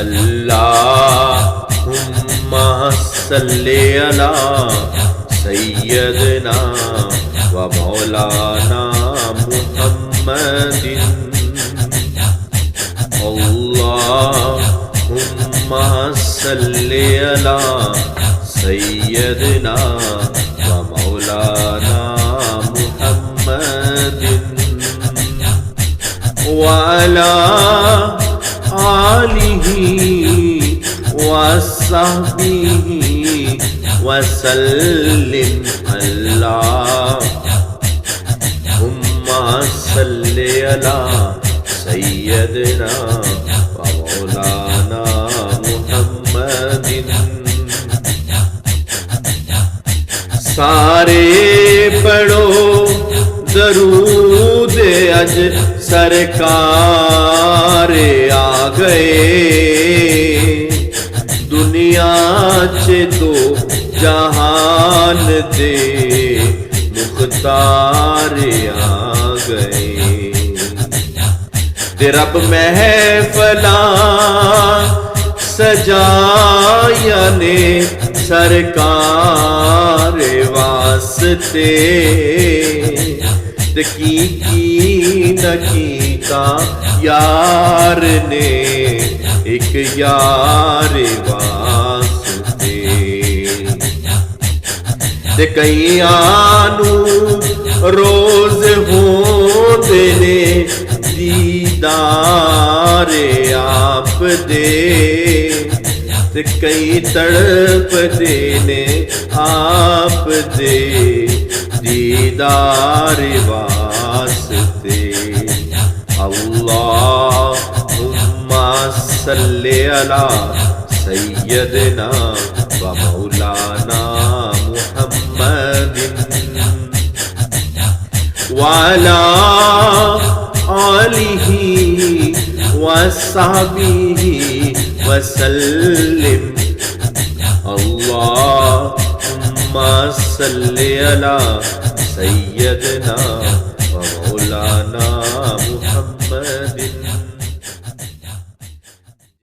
اللہم صلی علی سیدنا و مولانا محمد اللہم صلی علی سیدنا و مولانا محمد وعلی آلہ وصحبہ وسلم اللہم صلی علی سیدنا و مولانا محمد سارے پڑھو درود اج سرکار آ گئے دنیا چ تو جہان دے مختار آ گئے تے رب محفلاں سجایا نے سرکار واسطے تے کی نہ کیتا یار نے ایک یار واسطے تے کئیاں نو روز ہوندے نے دیدار آپ دے تے کئی تڑپ دینے آپ دے دیدار واسطے اللہم صلی علی سیدنا و مولانا محمد وعلی آلہ وصحبہ وسلم اللہم صلی علی سیدنا